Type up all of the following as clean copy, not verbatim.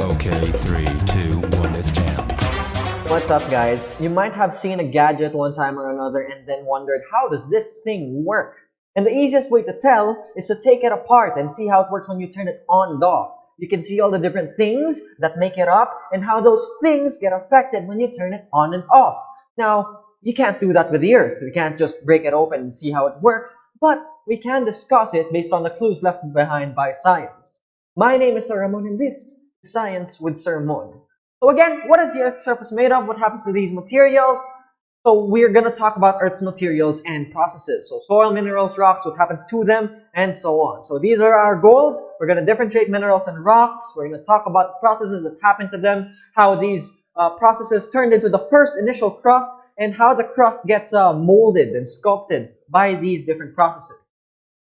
Okay, 3, 2, 1, it's jam. What's up, guys? You might have seen a gadget one time or another and then wondered, how does this thing work? And the easiest way to tell is to take it apart and see how it works when you turn it on and off. You can see all the different things that make it up and how those things get affected when you turn it on and off. Now, you can't do that with the Earth. We can't just break it open and see how it works, but we can discuss it based on the clues left behind by science. My name is Sir Ramon and this is Science with Sir Mon. So again, what is the Earth's surface made of? What happens to these materials? So we're going to talk about Earth's materials and processes. So soil, minerals, rocks, what happens to them, and so on. So these are our goals. We're going to differentiate minerals and rocks. We're going to talk about the processes that happen to them, how these processes turned into the first initial crust, and how the crust gets molded and sculpted by these different processes.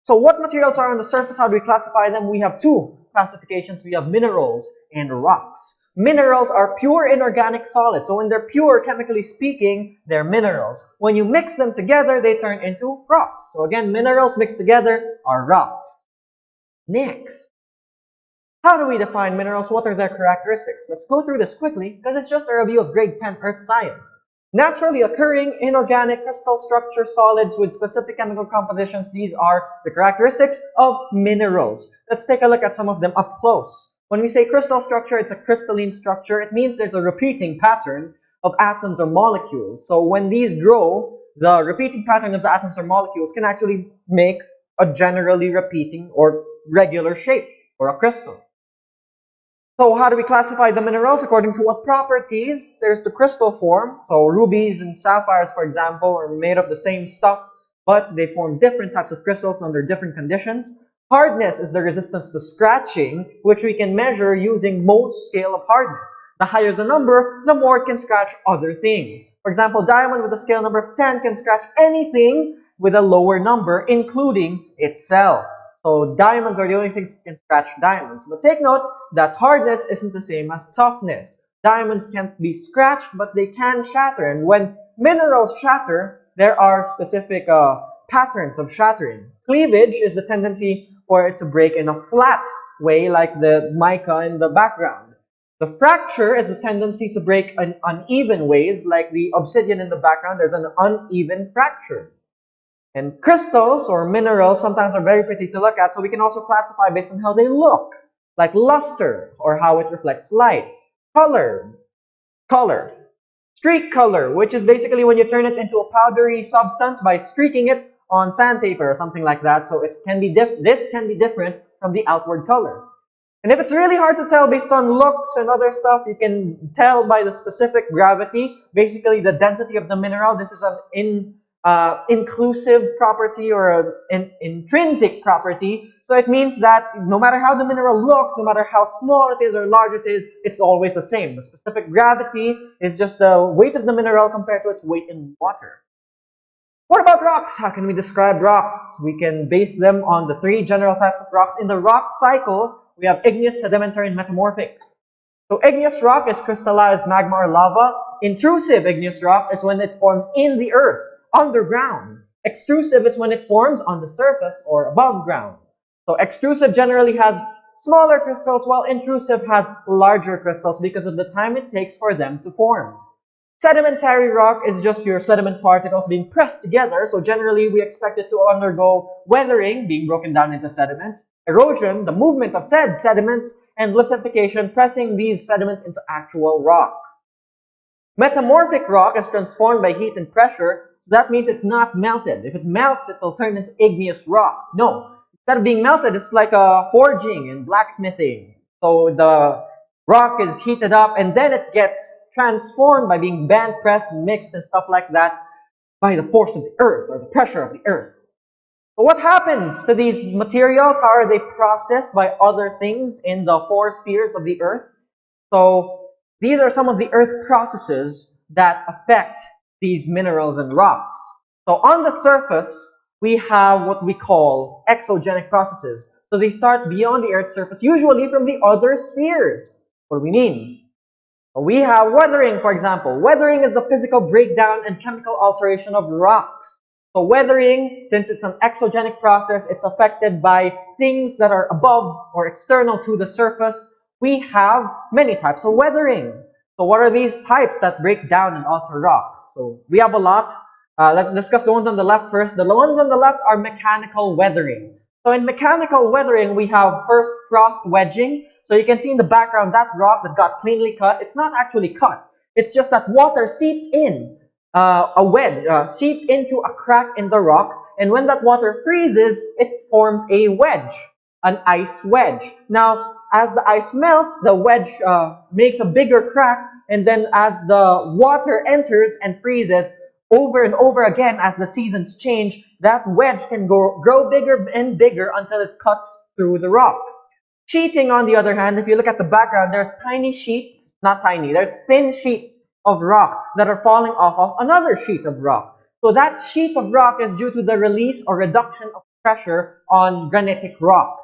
So what materials are on the surface? How do we classify them? We have two classifications. We have minerals and rocks. Minerals are pure inorganic solids. So when they're pure, chemically speaking, they're minerals. When you mix them together, they turn into rocks. So again, minerals mixed together are rocks. Next, how do we define minerals? What are their characteristics? Let's go through this quickly because it's just a review of grade 10 Earth science. Naturally occurring inorganic crystal structure solids with specific chemical compositions. These are the characteristics of minerals. Let's take a look at some of them up close. When we say crystal structure, it's a crystalline structure. It means there's a repeating pattern of atoms or molecules. So when these grow, the repeating pattern of the atoms or molecules can actually make a generally repeating or regular shape or a crystal. So how do we classify the minerals? According to what properties? There's the crystal form. So rubies and sapphires, for example, are made of the same stuff, but they form different types of crystals under different conditions. Hardness is the resistance to scratching, which we can measure using Mohs scale of hardness. The higher the number, the more it can scratch other things. For example, diamond with a scale number of 10 can scratch anything with a lower number, including itself. So diamonds are the only things that can scratch diamonds. But take note that hardness isn't the same as toughness. Diamonds can't be scratched, but they can shatter. And when minerals shatter, there are specific patterns of shattering. Cleavage is the tendency for it to break in a flat way, like the mica in the background. The fracture is the tendency to break in uneven ways, like the obsidian in the background. There's an uneven fracture. And crystals or minerals sometimes are very pretty to look at, so we can also classify based on how they look, like luster or how it reflects light. Color, streak color, which is basically when you turn it into a powdery substance by streaking it on sandpaper or something like that. So this can be different from the outward color. And if it's really hard to tell based on looks and other stuff, you can tell by the specific gravity, basically the density of the mineral. This is an inclusive property or an intrinsic property. So it means that no matter how the mineral looks, no matter how small it is or large it is, it's always the same. The specific gravity is just the weight of the mineral compared to its weight in water. What about rocks? How can we describe rocks? We can base them on the three general types of rocks. In the rock cycle, we have igneous, sedimentary, and metamorphic. So igneous rock is crystallized magma or lava. Intrusive igneous rock is when it forms in the earth, underground. Extrusive is when it forms on the surface or above ground. So extrusive generally has smaller crystals, while intrusive has larger crystals because of the time it takes for them to form. Sedimentary rock is just pure sediment particles being pressed together, so generally we expect it to undergo weathering, being broken down into sediments, erosion, the movement of said sediments, and lithification, pressing these sediments into actual rock. Metamorphic rock is transformed by heat and pressure, so that means it's not melted. If it melts, it will turn into igneous rock. No, instead of being melted, it's like a forging and blacksmithing. So the rock is heated up and then it gets transformed by being bent, pressed, mixed, and stuff like that by the force of the earth or the pressure of the earth. So what happens to these materials? How are they processed by other things in the four spheres of the earth? So these are some of the earth processes that affect these minerals and rocks. So on the surface, we have what we call exogenic processes. So they start beyond the earth's surface, usually from the other spheres. What do we mean? We have weathering, for example. Weathering is the physical breakdown and chemical alteration of rocks. So weathering, since it's an exogenic process, it's affected by things that are above or external to the surface, we have many types of weathering. So what are these types that break down and alter rock? So we have a lot. Let's discuss the ones on the left first. The ones on the left are mechanical weathering. So in mechanical weathering, we have first frost wedging. So you can see in the background that rock that got cleanly cut. It's not actually cut. It's just that water seeped in seeped into a crack in the rock. And when that water freezes, it forms a wedge, an ice wedge. Now, as the ice melts, the wedge makes a bigger crack. And then as the water enters and freezes, over and over again as the seasons change, that wedge can grow bigger and bigger until it cuts through the rock. Sheeting, on the other hand, if you look at the background, there's tiny sheets, not tiny, there's thin sheets of rock that are falling off of another sheet of rock. So that sheet of rock is due to the release or reduction of pressure on granitic rock.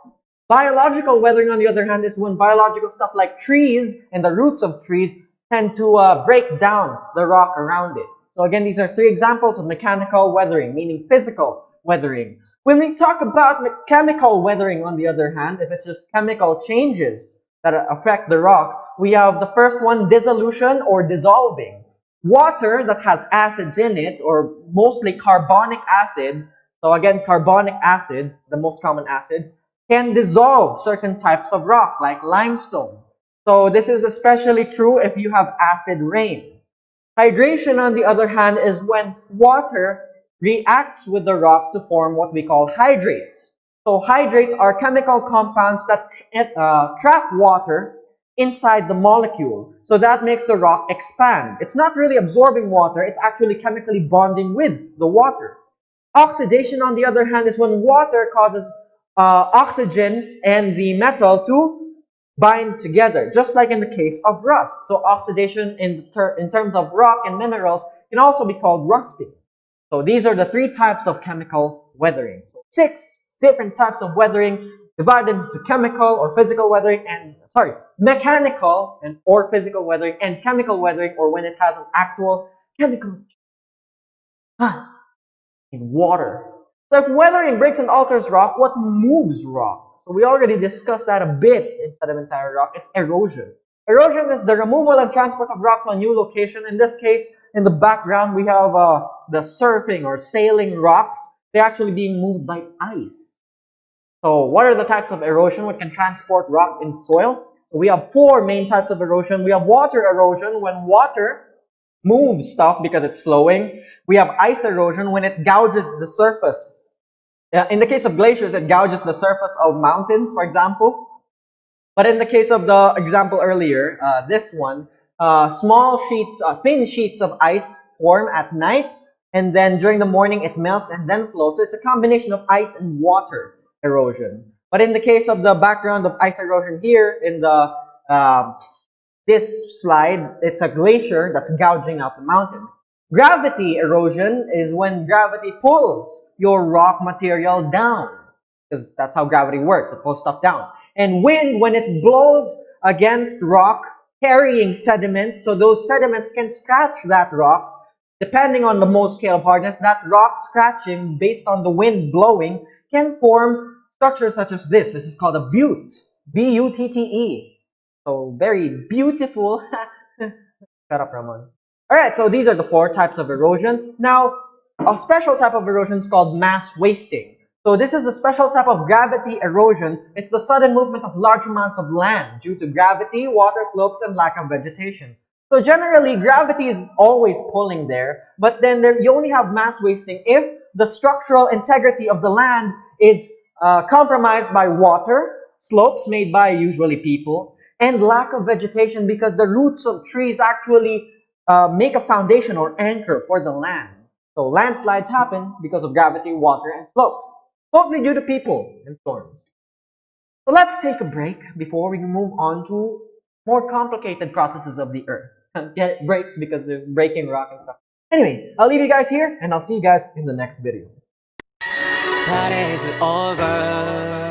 Biological weathering, on the other hand, is when biological stuff like trees and the roots of trees tend to break down the rock around it. So again, these are three examples of mechanical weathering, meaning physical weathering. When we talk about chemical weathering, on the other hand, if it's just chemical changes that affect the rock, we have the first one, dissolution or dissolving. Water that has acids in it, or mostly carbonic acid, so again, carbonic acid, the most common acid, can dissolve certain types of rock, like limestone. So this is especially true if you have acid rain. Hydration, on the other hand, is when water reacts with the rock to form what we call hydrates. So hydrates are chemical compounds that trap water inside the molecule. So that makes the rock expand. It's not really absorbing water, it's actually chemically bonding with the water. Oxidation, on the other hand, is when water causes oxygen and the metal to bind together, just like in the case of rust. So oxidation in terms of rock and minerals can also be called rusting. So these are the three types of chemical weathering. So 6 different types of weathering divided into chemical or physical weathering and, mechanical and or physical weathering and chemical weathering, or when it has an actual chemical in water. So if weathering breaks and alters rock, what moves rock? So we already discussed that a bit instead of entire rock. It's erosion. Erosion is the removal and transport of rock to a new location. In this case, in the background, we have the surfing or sailing rocks. They're actually being moved by ice. So what are the types of erosion that can transport rock in soil? So we have 4 main types of erosion. We have water erosion, when water moves stuff because it's flowing. We have ice erosion, when it gouges the surface. In the case of glaciers, it gouges the surface of mountains, for example. But in the case of the example earlier, this one, small sheets, thin sheets of ice form at night, and then during the morning it melts and then flows. So it's a combination of ice and water erosion. But in the case of the background of ice erosion here, in the this slide, it's a glacier that's gouging out the mountain. Gravity erosion is when gravity pulls your rock material down, because that's how gravity works. It pulls stuff down. And wind, when it blows against rock, carrying sediments, so those sediments can scratch that rock. Depending on the Mohs scale of hardness, that rock scratching based on the wind blowing can form structures such as this. This is called a butte. B-U-T-T-E. So very beautiful. Shut up, Ramon. Alright, so these are the 4 types of erosion. Now, a special type of erosion is called mass wasting. So this is a special type of gravity erosion. It's the sudden movement of large amounts of land due to gravity, water slopes, and lack of vegetation. So generally, gravity is always pulling there, but then you only have mass wasting if the structural integrity of the land is compromised by water, slopes made by usually people, and lack of vegetation, because the roots of trees actually make a foundation or anchor for the land. So landslides happen because of gravity, water, and slopes, mostly due to people and storms. So let's take a break before we move on to more complicated processes of the earth. Get it? Break, because they're breaking rock and stuff. Anyway, I'll leave you guys here, and I'll see you guys in the next video. Party's over.